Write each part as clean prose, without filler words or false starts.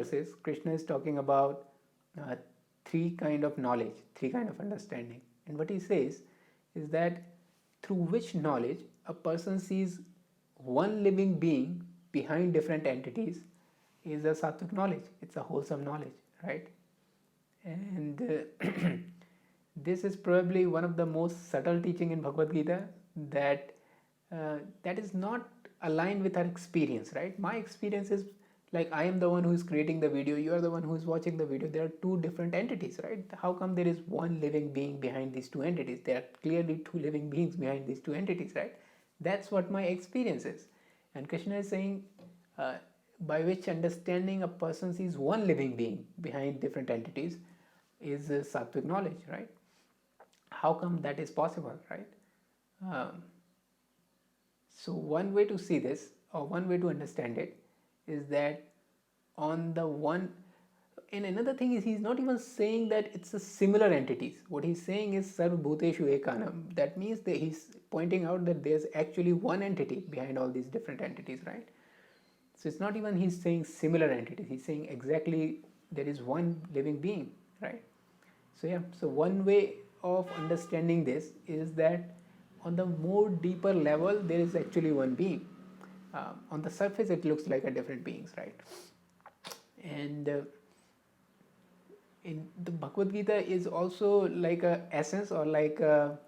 verses, Krishna is talking about uh, three kind of knowledge, three kind of understanding. And what he says is that through which knowledge a person sees one living being behind different entities is a sattvic knowledge. It's a wholesome knowledge, right? And this is probably one of the most subtle teaching in Bhagavad Gita that that is not aligned with our experience, right? My experience is like I am the one who is creating the video, you are the one who is watching the video. There are two different entities, right? How come there is one living being behind these two entities? There are clearly two living beings behind these two entities, right? That's what my experience is. And Krishna is saying, uh, by which understanding a person sees one living being behind different entities is sattvic knowledge, right? How come that is possible, right? Um, so one way to see this, or one way to understand it, is that on the one, and another thing is he's not even saying that it's a similar entities. What he's saying is sarv bhuteshu ekanam. That means that he's pointing out that there's actually one entity behind all these different entities, right? So it's not even he's saying similar entities. He's saying exactly there is one living being, right? So yeah, so one way of understanding this is that on the more deeper level there is actually one being. On the surface it looks like a different beings, right? And in the Bhagavad Gita is also like a essence or like a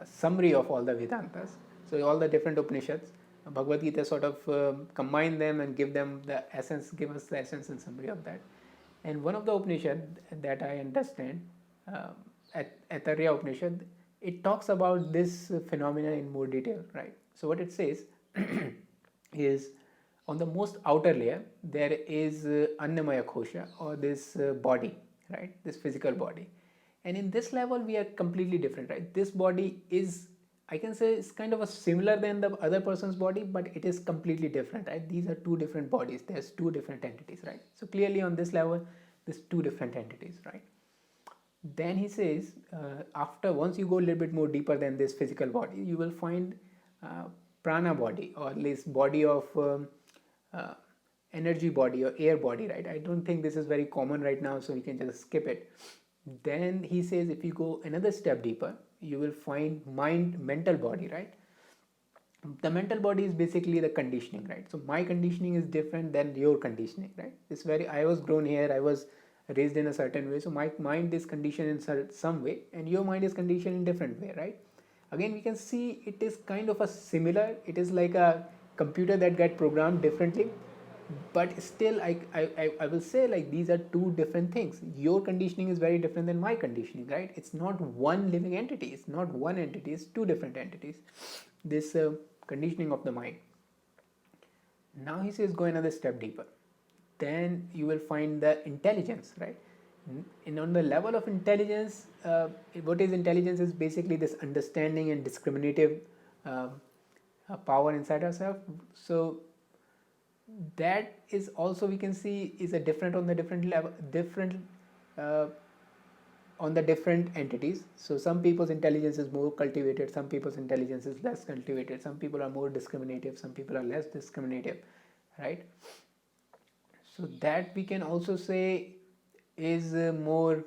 summary of all the Vedantas. So all the different Upanishads, Bhagavad Gita sort of combine them and give them the essence, give us the essence and summary of that. And one of the Upanishad that I understand, Atarya Upanishad, it talks about this phenomena in more detail, right? So what it says is on the most outer layer there is Annamaya Kosha, or this body, right? This physical body. And in this level we are completely different, right? This body is, I can say, it's kind of a similar than the other person's body, but it is completely different, right? These are two different bodies. There's two different entities, right? So clearly on this level, there's two different entities, right? Then he says, after once you go a little bit more deeper than this physical body, you will find prana body, or at least body of uh, energy body or air body, right? I don't think this is very common right now, so we can just skip it. Then he says if you go another step deeper, you will find mind, mental body, right? The mental body is basically the conditioning, right? So my conditioning is different than your conditioning, right? It's very, I was grown here, I was raised in a certain way, so my mind is conditioned in some way and your mind is conditioned in different way, right? Again we can see it is kind of a similar, it is like a computer that get programmed differently, but still I will say like these are two different things. Your conditioning is very different than my conditioning, right? It's not one living entity, it's not one entity, it's two different entities, this conditioning of the mind. Now he says go another step deeper, then you will find the intelligence, right? And on the level of intelligence, what is intelligence is basically this understanding and discriminative uh, power inside ourselves. So that is also, we can see, is a different on the different level, different uh, on the different entities. So some people's intelligence is more cultivated, some people's intelligence is less cultivated, some people are more discriminative, some people are less discriminative, right? So that we can also say is more,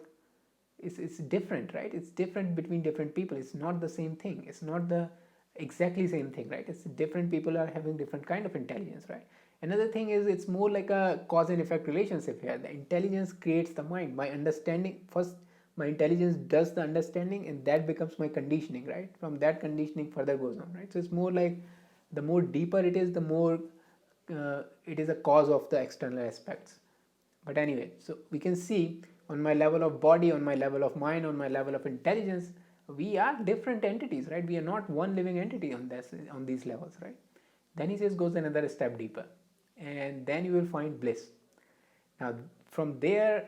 it's different, right? It's different between different people. It's not the same thing, it's not the exactly same thing, right? It's different people are having different kind of intelligence, right? Another thing is it's more like a cause and effect relationship here. The intelligence creates the mind. My understanding first, my intelligence does the understanding and that becomes my conditioning, right? From that conditioning further goes on, right? So it's more like the more deeper it is, the more it is a cause of the external aspects. But anyway, so we can see on my level of body, on my level of mind, on my level of intelligence, we are different entities, right? We are not one living entity on this, on these levels, right? Then he says goes another step deeper, and then you will find bliss. Now from there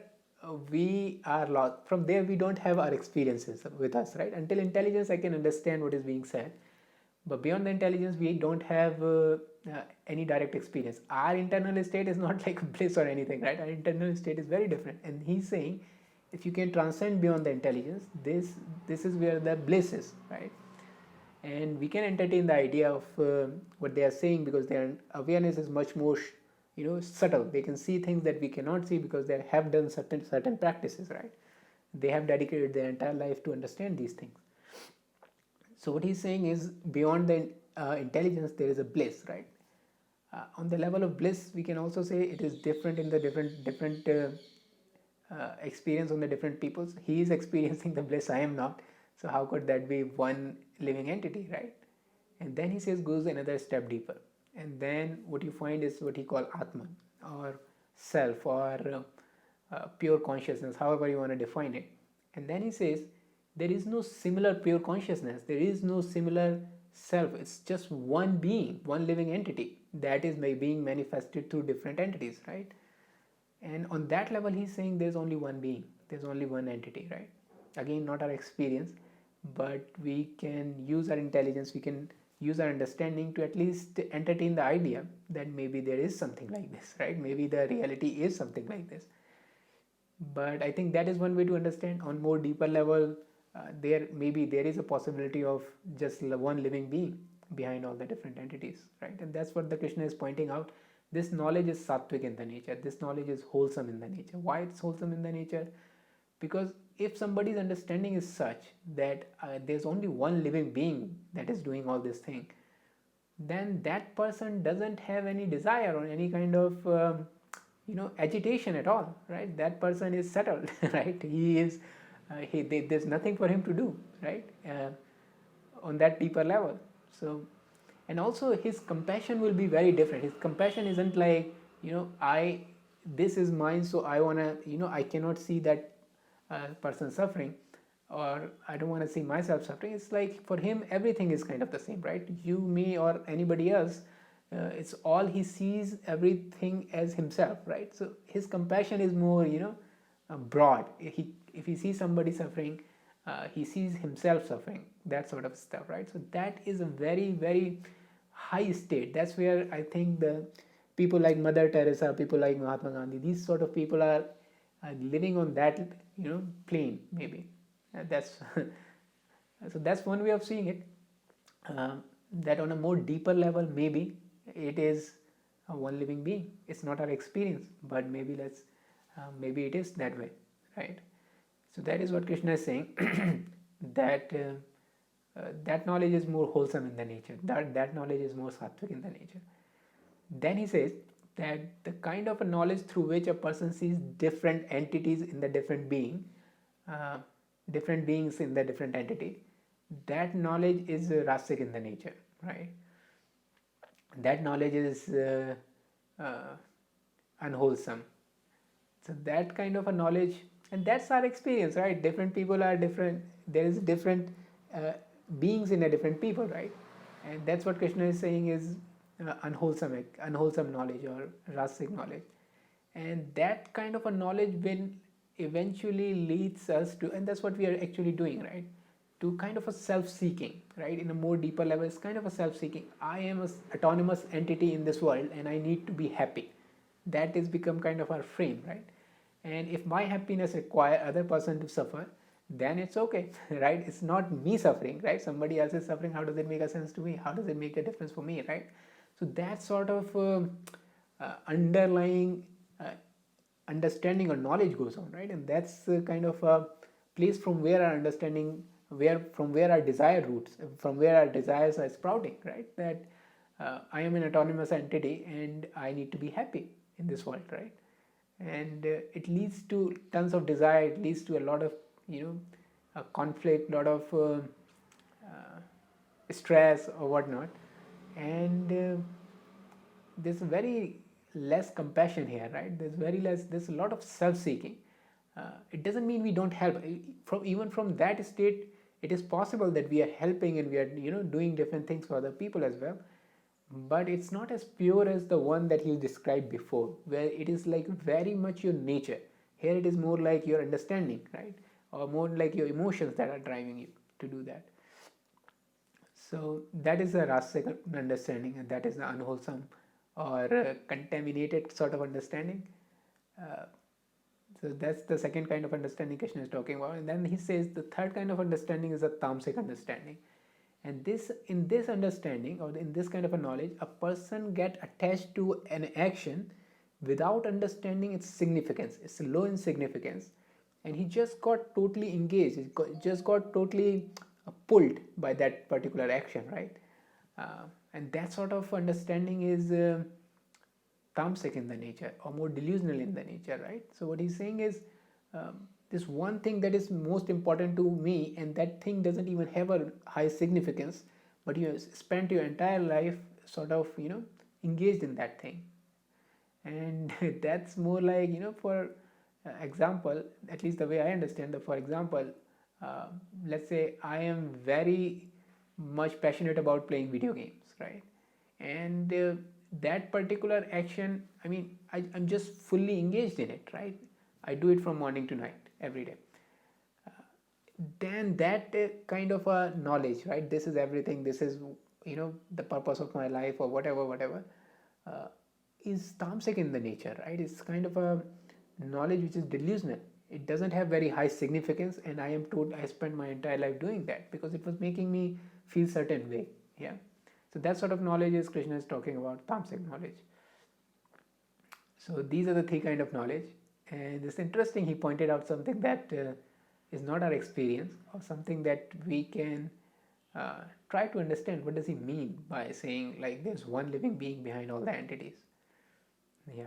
we are lost. From there we don't have our experiences with us, right? Until intelligence I can understand what is being said, but beyond the intelligence we don't have any direct experience. Our internal state is not like bliss or anything, right? Our internal state is very different, and he's saying if you can transcend beyond the intelligence, this is where the bliss is, right? And we can entertain the idea of what they are saying, because their awareness is much more subtle. They can see things that we cannot see because they have done certain practices, right? They have dedicated their entire life to understand these things. So what he's saying is, beyond the intelligence, there is a bliss, right? On the level of bliss, we can also say it is different in the different experience on the different peoples. He is experiencing the bliss, I am not. So how could that be one living entity, right? And then he says, goes another step deeper, and then what you find is what he call Atman, or self, or pure consciousness, however you want to define it. And then he says, there is no similar pure consciousness, there is no similar self. It's just one being, one living entity that is being manifested through different entities, right? And on that level, he's saying there's only one being, there's only one entity, right? Again, not our experience, but we can use our intelligence, we can use our understanding to at least entertain the idea that maybe there is something like this, right? Maybe the reality is something like this. But I think that is one way to understand. On more deeper level, there is a possibility of just one living being behind all the different entities, right? And that's what the Krishna is pointing out. This knowledge is sattvic in the nature, this knowledge is wholesome in the nature. Why it's wholesome in the nature? Because if somebody's understanding is such that there's only one living being that is doing all this thing, then that person doesn't have any desire or any kind of agitation at all, right? That person is settled, right? There's nothing for him to do, right? On that deeper level. So, and also his compassion will be very different. His compassion isn't like, this is mine, so I want to, I cannot see that person suffering, or I don't want to see myself suffering. It's like for him everything is kind of the same, right? You, me, or anybody else, it's all, he sees everything as himself, right? So his compassion is more broad. If he sees somebody suffering, he sees himself suffering, that sort of stuff, right? So that is a very, very high state. That's where I think the people like Mother Teresa, people like Mahatma Gandhi, these sort of people are living on that plane, maybe. That's so that's one way of seeing it. That on a more deeper level, maybe it is a one living being. It's not our experience, but maybe maybe it is that way, right? So that is what Krishna is saying. that that knowledge is more wholesome in the nature. That knowledge is more sattvic in the nature. Then he says that the kind of a knowledge through which a person sees different entities in the different being, different beings in the different entity, that knowledge is rasic in the nature, right? That knowledge is unwholesome. So that kind of a knowledge, and that's our experience, right? Different people are different. There is different beings in a different people, right? And that's what Krishna is saying is unwholesome knowledge, or rasic knowledge. And that kind of a knowledge will eventually leads us to, and that's what we are actually doing, right? To kind of a self-seeking, right? In a more deeper level, it's kind of a self-seeking. I am an autonomous entity in this world and I need to be happy. That has become kind of our frame, right? And if my happiness require other person to suffer, then it's okay, right? It's not me suffering, right? Somebody else is suffering. How does it make a sense to me? How does it make a difference for me, right? So that sort of underlying understanding or knowledge goes on, right? And that's kind of a place from where our understanding, from where our desire roots, from where our desires are sprouting, right? That I am an autonomous entity and I need to be happy in this world, right? And it leads to tons of desire. It leads to a lot of conflict, a lot of stress or whatnot, and there's very less compassion here, right? There's a lot of self-seeking. It doesn't mean we don't help. Even from that state, it is possible that we are helping and we are doing different things for other people as well, but it's not as pure as the one that you described before, where it is like very much your nature. Here it is more like your understanding, right? Or more like your emotions that are driving you to do that. So that is a rasic understanding, and that is the unwholesome or contaminated sort of understanding. Uh, so that's the second kind of understanding Krishna is talking about. And then he says the third kind of understanding is a tamasic understanding. And in this understanding, or in this kind of a knowledge, a person get attached to an action without understanding its significance. It's low in significance, and he just got totally engaged. Just got totally pulled by that particular action, right? And that sort of understanding is tamasic in the nature, or more delusional in the nature, right? So what he's saying is, this one thing that is most important to me, and that thing doesn't even have a high significance, but you spent your entire life sort of, engaged in that thing. And that's more like, for example, at least the way I understand it, for example, uh, let's say I am very much passionate about playing video games, right? And that particular action, I mean, I'm just fully engaged in it, right? I do it from morning to night every day. Then that kind of a knowledge, right? This is everything, this is, the purpose of my life, or whatever, uh, is tamasic in the nature, right? It's kind of a knowledge which is delusional. It doesn't have very high significance, and I am told I spent my entire life doing that because it was making me feel certain way. Yeah. So that sort of knowledge is Krishna is talking about, tamasic knowledge. So these are the three kind of knowledge, and it's interesting. He pointed out something that is not our experience, or something that we can try to understand. What does he mean by saying like there's one living being behind all the entities? Yeah.